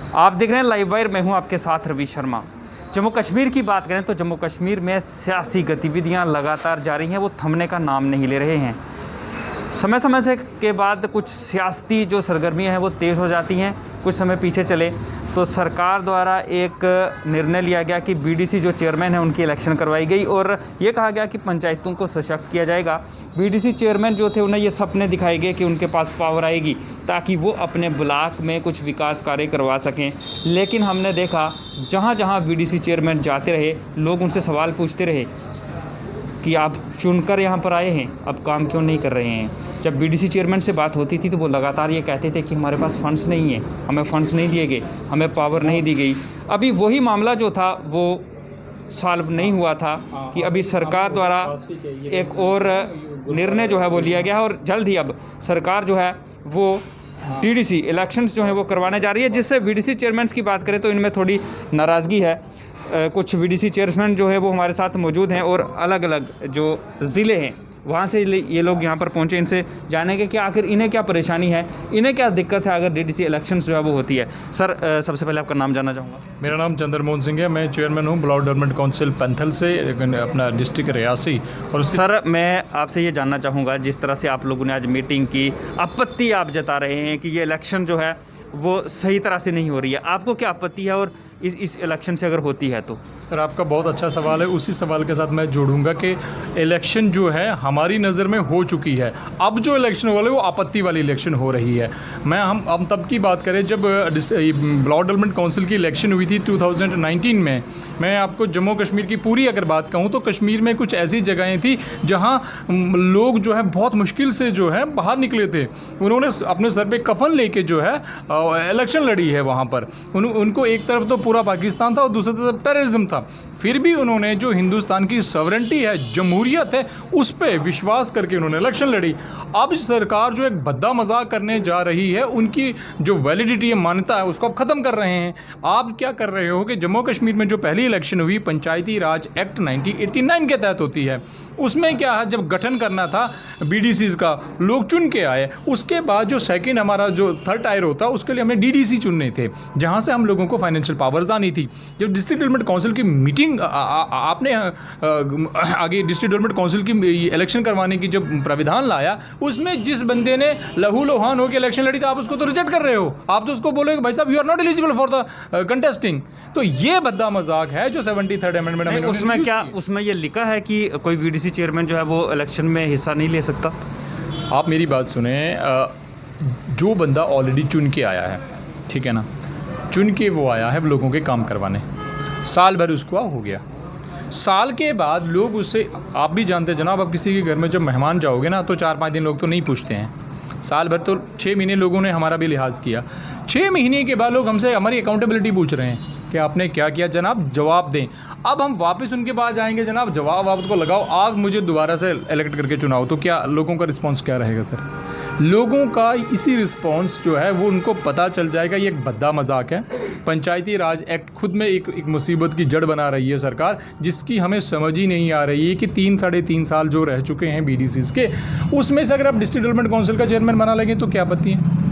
आप देख रहे हैं लाइव वायर, मैं हूं आपके साथ रवि शर्मा। जम्मू कश्मीर की बात करें तो जम्मू कश्मीर में सियासी गतिविधियां लगातार जारी हैं, वो थमने का नाम नहीं ले रहे हैं। समय समय से के बाद कुछ सियासी जो सरगर्मियां हैं वो तेज़ हो जाती हैं। कुछ समय पीछे चले तो सरकार द्वारा एक निर्णय लिया गया कि बीडीसी जो चेयरमैन है उनकी इलेक्शन करवाई गई और ये कहा गया कि पंचायतों को सशक्त किया जाएगा। बीडीसी चेयरमैन जो थे उन्हें ये सपने दिखाए गए कि उनके पास पावर आएगी ताकि वो अपने ब्लॉक में कुछ विकास कार्य करवा सकें। लेकिन हमने देखा जहाँ जहाँ बीडीसी चेयरमैन जाते रहे, लोग उनसे सवाल पूछते रहे कि आप चुनकर यहाँ पर आए हैं, अब काम क्यों नहीं कर रहे हैं। जब बीडीसी चेयरमैन से बात होती थी तो वो लगातार ये कहते थे कि हमारे पास फंड्स नहीं है, हमें फंड्स नहीं दिए गए, हमें पावर नहीं दी गई। अभी वही मामला जो था वो सॉल्व नहीं हुआ था कि अभी सरकार द्वारा एक और निर्णय जो है वो लिया गया है और जल्द ही अब सरकार जो है वो डीडीसी इलेक्शंस जो है वो करवाने जा रही है। जिससे बीडीसी चेयरमैन की बात करें तो इनमें थोड़ी नाराज़गी है। कुछ बीडीसी चेयरमैन जो है वो हमारे साथ मौजूद हैं और अलग अलग जो ज़िले हैं वहाँ से ये लोग यहाँ पर पहुँचे। इनसे जानेंगे कि आखिर इन्हें क्या परेशानी है, इन्हें क्या दिक्कत है अगर डीडीसी इलेक्शंस जो है वो होती है। सर, सबसे पहले आपका नाम जानना चाहूँगा। मेरा नाम चंद्रमोहन सिंह है, मैं चेयरमैन हूँ ब्लॉक डेवलपमेंट काउंसिल पैंथल से, अपना डिस्ट्रिक्ट रियासी। और सर, मैं आपसे ये जानना चाहूँगा, जिस तरह से आप लोगों ने आज मीटिंग की, आपत्ति आप जता रहे हैं कि ये इलेक्शन जो है वो सही तरह से नहीं हो रही है, आपको क्या आपत्ति है और इस इलेक्शन से अगर होती है तो? सर, आपका बहुत अच्छा सवाल है। उसी सवाल के साथ मैं जोड़ूंगा कि इलेक्शन जो है हमारी नज़र में हो चुकी है। अब जो इलेक्शन वाले वो आपत्ति वाली इलेक्शन हो रही है। हम तब की बात करें जब ब्लॉक डेवलपमेंट काउंसिल की इलेक्शन हुई थी 2019 में। मैं आपको जम्मू कश्मीर की पूरी अगर बात कहूँ तो कश्मीर में कुछ ऐसी जगहें थी जहाँ लोग जो है बहुत मुश्किल से जो है बाहर निकले थे। उन्होंने अपने सर पर कफन लेके जो है इलेक्शन लड़ी है वहाँ पर। उनको एक तरफ तो पूरा पाकिस्तान था और दूसरी तरफ टेररिज्म था, फिर भी उन्होंने जो हिंदुस्तान की सॉवरेनिटी है, जमहूरियत है, उस पर विश्वास करके उन्होंने इलेक्शन लड़ी। अब सरकार जो एक भद्दा मजाक करने जा रही है, उनकी जो वैलिडिटी है, मान्यता है, उसको आप ख़त्म कर रहे हैं। आप क्या कर रहे हो कि जम्मू कश्मीर में जो पहली इलेक्शन हुई पंचायती राज एक्ट 1989 के तहत होती है, उसमें क्या है, जब गठन करना था बीडीसीज का, लोग चुन के आए। उसके बाद जो सेकेंड हमारा जो थर्ड टायर होता है उसके लिए हमें डीडीसी चुनने थे, जहाँ से हम लोगों को फाइनेंशियल पावर्स आनी थी। जब डिस्ट्रिक्ट डेवलपमेंट काउंसिल की मीटिंग आपने आगे डिस्ट्रिक्ट डेवलपमेंट काउंसिल की इलेक्शन करवाने की जब प्राविधान लाया, उसमें जिस बंदे ने लहू लोहान होकर इलेक्शन लड़ी था, आप उसको तो रिजेक्ट कर रहे हो। आप तो उसको बोलोगे भाई साहब you are not eligible for the contesting. तो ये भद्दा मजाक है जो 73rd अमेंडमेंट में उसमें क्या उसमें ये लिखा है कि कोई बीडीसी चेयरमैन जो है वो इलेक्शन में हिस्सा नहीं ले सकता? आप मेरी बात सुने, जो बंदा ऑलरेडी चुन के आया है, ठीक है ना, चुन के वो आया है लोगों के काम करवाने, साल भर उसको हो गया। साल के बाद लोग उससे, आप भी जानते हैं जनाब, आप किसी के घर में जब मेहमान जाओगे ना तो 4-5 दिन लोग तो नहीं पूछते हैं। साल भर तो 6 महीने लोगों ने हमारा भी लिहाज किया। 6 महीने के बाद लोग हमसे हमारी अकाउंटेबिलिटी पूछ रहे हैं कि आपने क्या किया जनाब, जवाब दें। अब हम वापस उनके पास जाएंगे, जनाब जवाब आपको लगाओ, आग मुझे दोबारा से इलेक्ट करके चुनाओ, तो क्या लोगों का रिस्पांस क्या रहेगा? सर, लोगों का इसी रिस्पांस जो है वो उनको पता चल जाएगा ये एक भद्दा मजाक है। पंचायती राज एक्ट खुद में एक मुसीबत की जड़ बना रही है सरकार, जिसकी हमें समझ ही नहीं आ रही है कि 3-3.5 साल जो रह चुके हैं बीडीसीज के, उसमें से अगर आप डिस्ट्रिक्ट डेवलपमेंट काउंसिल का चेयरमैन बना लेंगे तो क्या आपत्ति है?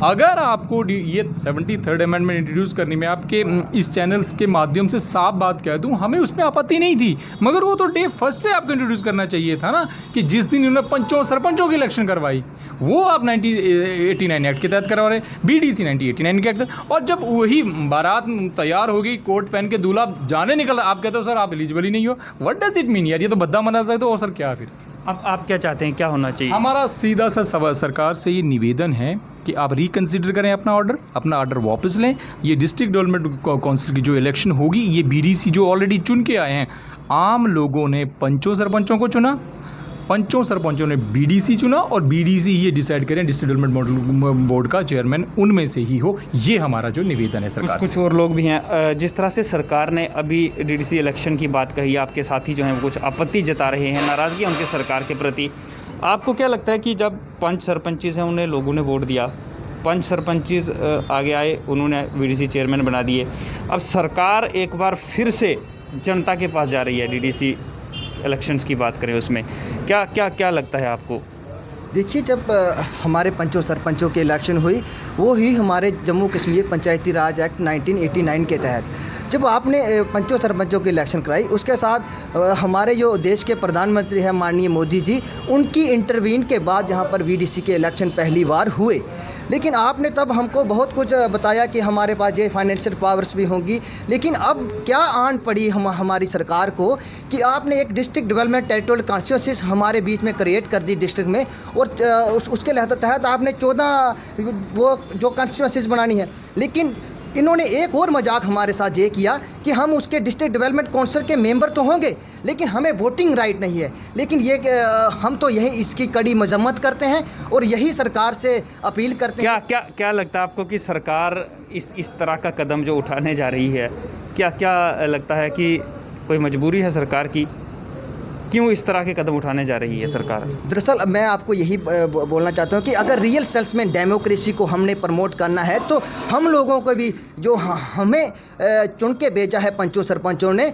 अगर आपको ये 73rd अमेंडमेंट इंट्रोड्यूस करने में आपके इस चैनल्स के माध्यम से साफ बात कह दूं, हमें उसमें आपत्ति नहीं थी, मगर वो तो डे फर्स्ट से आपको इंट्रोड्यूस करना चाहिए था ना, कि जिस दिन उन्होंने पंचों सरपंचों की इलेक्शन करवाई वो आप 1989 एक्ट के तहत करवा रहे, बीडीसी 1989 के तहत। और जब वही बारात तैयार हो गई, कोट पहन के दूल्हा जाने निकल, आप कहते हो सर आप एलिजिबल ही नहीं हो। व्हाट डज इट मीन यार, ये तो भद्दा मना जाए तो और सर क्या फिर? अब आप क्या चाहते हैं, क्या होना चाहिए? हमारा सीधा सा सवाल सरकार से ये निवेदन है कि आप रिकंसिडर करें अपना ऑर्डर वापस लें। ये डिस्ट्रिक्ट डेवलपमेंट काउंसिल की जो इलेक्शन होगी, ये बीडीसी जो ऑलरेडी चुन के आए हैं, आम लोगों ने पंचों सरपंचों को चुना, पंचों सरपंचों ने बीडीसी चुना और बीडीसी ये डिसाइड करें डिस्ट्रिक्ट डेवलपमेंट बोर्ड का चेयरमैन उनमें से ही हो। ये हमारा जो निवेदन है सरकार कुछ और लोग भी हैं। जिस तरह से सरकार ने अभी डीडीसी इलेक्शन की बात कही, आपके साथी जो हैं वो कुछ आपत्ति जता रहे हैं, नाराज़गी उनके सरकार के प्रति। आपको क्या लगता है कि जब 5 सरपंचेज़ हैं उन्हें लोगों ने वोट दिया, 5 सरपंचेज़ आगे आए, उन्होंने बीडीसी चेयरमैन बना दिए, अब सरकार एक बार फिर से जनता के पास जा रही है डीडीसी इलेक्शंस की बात करें उसमें, क्या क्या क्या लगता है आपको? देखिए, जब हमारे पंचों सरपंचों की इलेक्शन हुई, वो ही हमारे जम्मू कश्मीर पंचायती राज एक्ट 1989 के तहत जब आपने पंचों सरपंचों की इलेक्शन कराई, उसके साथ हमारे जो देश के प्रधानमंत्री हैं माननीय मोदी जी, उनकी इंटरवीन के बाद यहाँ पर वीडीसी के इलेक्शन पहली बार हुए। लेकिन आपने तब हमको बहुत कुछ बताया कि हमारे पास ये फाइनेंशियल पावर्स भी होंगी, लेकिन अब क्या आन पड़ी हमारी सरकार को कि आपने एक डिस्ट्रिक्ट डेवलपमेंट टेरिटोरियल कॉन्स्टिट्यूंसीज हमारे बीच में क्रिएट कर दी डिस्ट्रिक्ट में, और उसके तहत आपने 14 वो जो कॉन्स्टिट्यूंसीज बनानी है। लेकिन इन्होंने एक और मजाक हमारे साथ ये किया कि हम उसके डिस्ट्रिक्ट डेवलपमेंट काउंसिल के मेंबर तो होंगे, लेकिन हमें वोटिंग राइट नहीं है। लेकिन ये हम तो यही इसकी कड़ी मजम्मत करते हैं और यही सरकार से अपील करते हैं। क्या लगता है आपको कि सरकार इस तरह का कदम जो उठाने जा रही है, क्या लगता है कि कोई मजबूरी है सरकार की? क्यों इस तरह के कदम उठाने जा रही है सरकार? दरअसल मैं आपको यही बोलना चाहता हूँ कि अगर रियल सेंस में डेमोक्रेसी को हमने प्रमोट करना है तो हम लोगों को भी जो हमें चुन के भेजा है पंचों सरपंचों ने,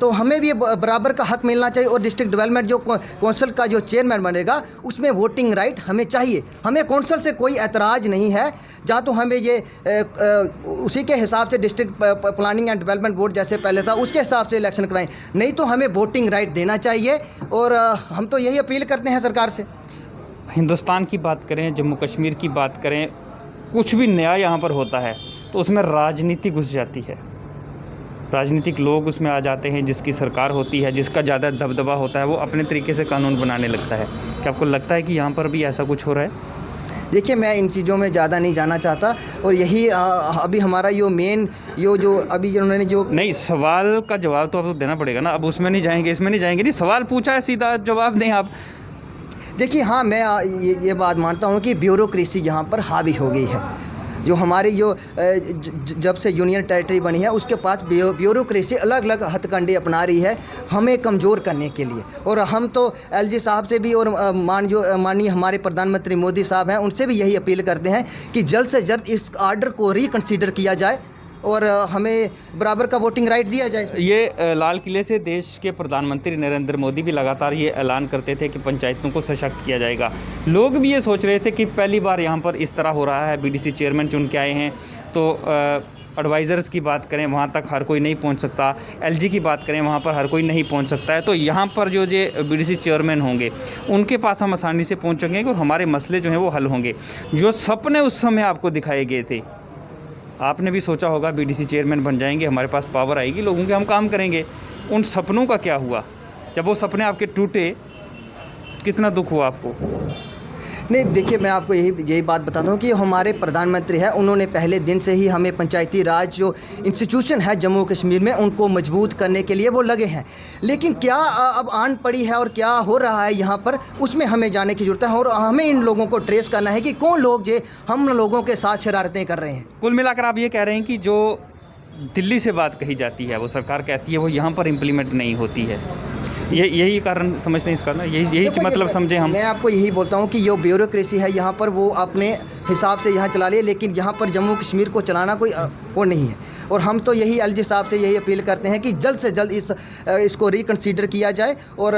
तो हमें भी बराबर का हक मिलना चाहिए। और डिस्ट्रिक्ट डेवलपमेंट जो कौंसिल का जो चेयरमैन बनेगा उसमें वोटिंग राइट हमें चाहिए। हमें कौंसिल से कोई एतराज़ नहीं है, जहाँ तो हमें ये उसी के हिसाब से district planning and development board जैसे पहले था उसके हिसाब से इलेक्शन कराएं, नहीं तो हमें वोटिंग राइट देना चाहिए। और हम तो यही अपील करते हैं सरकार से। हिंदुस्तान की बात करें, जम्मू कश्मीर की बात करें, कुछ भी नया यहाँ पर होता है तो उसमें राजनीति घुस जाती है, राजनीतिक लोग उसमें आ जाते हैं। जिसकी सरकार होती है, जिसका ज़्यादा दबदबा होता है, वो अपने तरीके से कानून बनाने लगता है। क्या आपको लगता है कि यहाँ पर भी ऐसा कुछ हो रहा है? देखिए, मैं इन चीज़ों में ज़्यादा नहीं जाना चाहता, और यही अभी हमारा जो मेन जो अभी उन्होंने जो नहीं, सवाल का जवाब तो आपको देना पड़ेगा ना। अब उसमें नहीं जाएंगे, इसमें नहीं जाएंगे, नहीं सवाल पूछा है सीधा जवाब दें आप। देखिए, हाँ, मैं ये बात मानता हूँ कि ब्यूरोक्रेसी यहाँ पर हावी हो गई है। जो हमारी जब से यूनियन टेरिटरी बनी है उसके पास ब्यूरोक्रेसी अलग अलग हथकंडे अपना रही है हमें कमज़ोर करने के लिए। और हम तो एलजी साहब से भी और माननीय हमारे प्रधानमंत्री मोदी साहब हैं उनसे भी यही अपील करते हैं कि जल्द से जल्द इस आर्डर को रिकन्सिडर किया जाए और हमें बराबर का वोटिंग राइट दिया जाए। ये लाल किले से देश के प्रधानमंत्री नरेंद्र मोदी भी लगातार ये ऐलान करते थे कि पंचायतों को सशक्त किया जाएगा। लोग भी ये सोच रहे थे कि पहली बार यहाँ पर इस तरह हो रहा है, बीडीसी चेयरमैन चुन के आए हैं, तो एडवाइज़र्स की बात करें वहाँ तक हर कोई नहीं पहुँच सकता, एलजी की बात करें वहाँ पर हर कोई नहीं पहुँच सकता है। तो यहाँ पर जो बीडीसी चेयरमैन होंगे उनके पास हम आसानी से पहुँच सकेंगे और हमारे मसले जो हैं वो हल होंगे। जो सपने उस समय आपको दिखाए गए थे, आपने भी सोचा होगा बीडीसी चेयरमैन बन जाएंगे, हमारे पास पावर आएगी, लोगों के हम काम करेंगे। उन सपनों का क्या हुआ? जब वो सपने आपके टूटे, कितना दुख हुआ आपको? नहीं, देखिए, मैं आपको यही बात बताता हूँ कि हमारे प्रधानमंत्री हैं, उन्होंने पहले दिन से ही हमें पंचायती राज जो इंस्टीट्यूशन है जम्मू कश्मीर में उनको मजबूत करने के लिए वो लगे हैं। लेकिन क्या अब आन पड़ी है और क्या हो रहा है यहाँ पर, उसमें हमें जाने की ज़रूरत है और हमें इन लोगों को ट्रेस करना है कि कौन लोग हम लोगों के साथ शरारतें कर रहे हैं। कुल मिलाकर आप ये कह रहे हैं कि जो दिल्ली से बात कही जाती है, वो सरकार कहती है, वो यहाँ पर इम्प्लीमेंट नहीं होती है। यही कारण समझते हैं इसका ना, यही मतलब समझे हम। मैं आपको यही बोलता हूँ कि जो ब्यूरोक्रेसी है यहाँ पर वो अपने हिसाब से यहाँ चला ले, लेकिन यहाँ पर जम्मू कश्मीर को चलाना कोई वो नहीं है। और हम तो यही एलजी साहब से यही अपील करते हैं कि जल्द से जल्द इसको रिकन्सिडर किया जाए और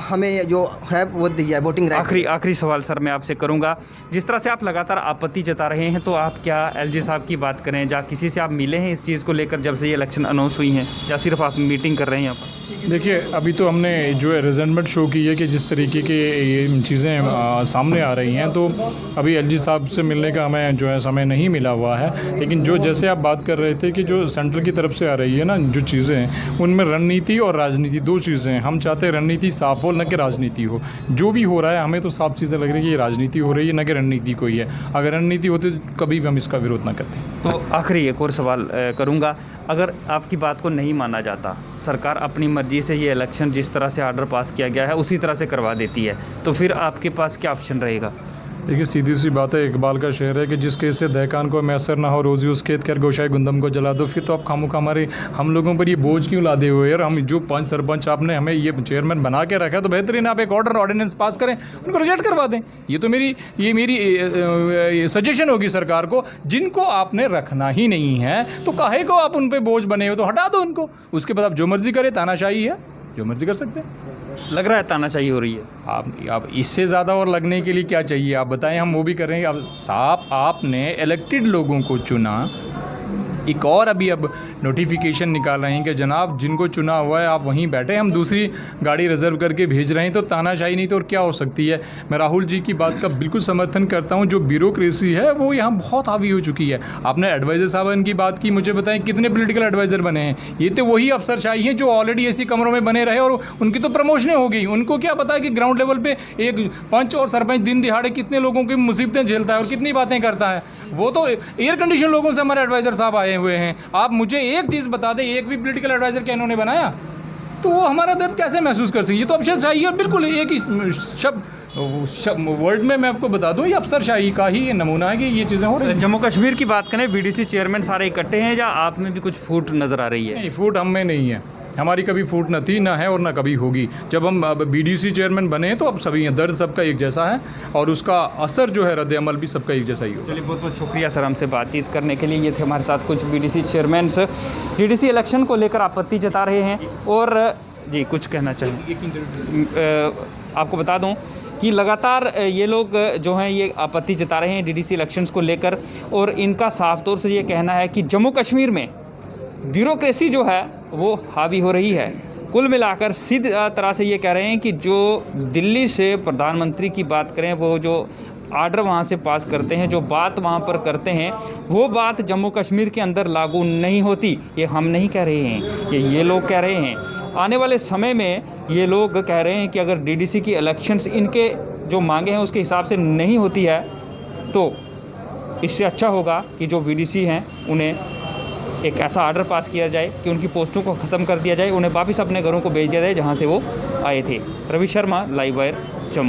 हमें जो है वो दी जाए वोटिंग राइट। आखिरी सवाल सर मैं आपसे करूँगा, जिस तरह से आप लगातार आपत्ति जता रहे हैं, तो आप क्या एलजी साहब की बात करें, या किसी से आप मिले हैं इस चीज़ को लेकर जब से ये इलेक्शन अनाउंस हुई हैं, या सिर्फ आप मीटिंग कर रहे हैं यहाँ पर? देखिए, अभी तो हमने जो है रिजेंटमेंट शो की है कि जिस तरीके के ये चीज़ें सामने आ रही हैं, तो अभी एलजी साहब से मिलने का हमें जो है समय नहीं मिला हुआ है। लेकिन जो जैसे आप बात कर रहे थे कि जो सेंट्रल की तरफ से आ रही है ना जो चीज़ें हैं, उनमें रणनीति और राजनीति दो चीज़ें हैं। हम चाहते हैं रणनीति साफ हो, न कि राजनीति हो। जो भी हो रहा है हमें तो साफ चीज़ें लग रही है कि ये राजनीति हो रही है, न कि रणनीति कोई है। अगर रणनीति होती तो कभी भी हम इसका विरोध ना करते। तो आखिरी एक और सवाल करूँगा, अगर आपकी बात को नहीं माना जाता, सरकार अपनी मर्जी से ये इलेक्शन जिस तरह से आर्डर पास किया गया है उसी तरह से करवा देती है, तो फिर आपके पास क्या ऑप्शन रहेगा? देखिए, सीधी सी बात है, इकबाल का शेर है कि जिस खेत से दहकान को मैसर ना हो रोज़ी उस खेत कर गोशाई गुंदम को जला दो। फिर तो आप खामोखा हम लोगों पर ये बोझ क्यों लादे हुए यार? हम जो 5 सरपंच आपने हमें ये चेयरमैन बना के रखा है, तो बेहतरीन आप एक ऑर्डिनेंस पास करें, उनको रिजेक्ट करवा दें। ये तो मेरी सजेशन होगी सरकार को। जिनको आपने रखना ही नहीं है तो काहे को आप उन पर बोझ बने हो, तो हटा दो उनको। उसके बाद आप जो मर्जी करें, तानाशाही है, जो मर्जी कर सकते हैं। लग रहा है तानाशाही हो रही है। आप इससे ज़्यादा और लगने के लिए क्या चाहिए आप बताएं, हम वो भी कर रहे हैं। अब साहब आपने इलेक्टेड लोगों को चुना, एक और अभी अब नोटिफिकेशन निकाल रहे हैं कि जनाब जिनको चुना हुआ है आप वहीं बैठे, हम दूसरी गाड़ी रिजर्व करके भेज रहे हैं। तो तानाशाही नहीं तो और क्या हो सकती है। मैं राहुल जी की बात का बिल्कुल समर्थन करता हूं, जो ब्यूरोक्रेसी है वो यहाँ बहुत हावी हो चुकी है। आपने एडवाइज़र साहब की बात की, मुझे बताएं कितने पॉलिटिकल एडवाइज़र बने हैं। ये तो वही अफसरशाही हैं जो ऑलरेडी ऐसी कमरों में बने रहे और उनकी तो प्रमोशनें हो गई। उनको क्या पता है कि ग्राउंड लेवल पर एक पंच और सरपंच दिन दिहाड़े कितने लोगों की मुसीबतें झेलता है और कितनी बातें करता है। वो तो एयर कंडीशन लोगों से हमारे एडवाइज़र साहब आए हुए हैं। आप मुझे एक चीज़ बता दें, एक भी पॉलिटिकल एडवाइज़र क्या इन्होंने बनाया तो वो हमारा दर्द कैसे महसूस कर सकें। ये तो अफसरशाही और बिल्कुल एक ही शब्द वर्ड में मैं आपको बता दूं, ये अफसरशाही का ही नमूना है कि ये चीज़ें हो रही हैं। जम्मू कश्मीर की बात करें, बीडीसी चेयरमैन सारे इकट्ठे हैं या आप में भी कुछ फूट नज़र आ रही है? नहीं, फूट हम में नहीं है, हमारी कभी फूट न थी, ना है और ना कभी होगी। जब हम बीडीसी चेयरमैन बने तो अब सभी हैं, दर्द सबका एक जैसा है और उसका असर जो है रद्द अमल भी सबका एक जैसा ही होगा। चलिए बहुत बहुत शुक्रिया सर हमसे बातचीत करने के लिए। ये थे हमारे साथ कुछ बीडीसी चेयरमैन्स डीडीसी इलेक्शन को लेकर आपत्ति जता रहे हैं। और जी कुछ कहना चाहिए? आपको बता दूं कि लगातार ये लोग जो हैं ये आपत्ति जता रहे हैं डीडीसी इलेक्शंस को लेकर, और इनका साफ तौर से ये कहना है कि जम्मू कश्मीर में ब्यूरोक्रेसी जो है वो हावी हो रही है। कुल मिलाकर सीधी तरह से ये कह रहे हैं कि जो दिल्ली से प्रधानमंत्री की बात करें, वो जो आर्डर वहाँ से पास करते हैं, जो बात वहाँ पर करते हैं, वो बात जम्मू कश्मीर के अंदर लागू नहीं होती। ये हम नहीं कह रहे हैं, ये लोग कह रहे हैं। आने वाले समय में ये लोग कह रहे हैं कि अगर डीडीसी की इलेक्शंस इनके जो मांगे हैं उसके हिसाब से नहीं होती है तो इससे अच्छा होगा कि जो बीडीसी हैं उन्हें एक ऐसा आर्डर पास किया जाए कि उनकी पोस्टों को ख़त्म कर दिया जाए, उन्हें वापस अपने घरों को भेज दिया जाए जहां से वो आए थे। Ravi Sharma, Live Wire, Jammu.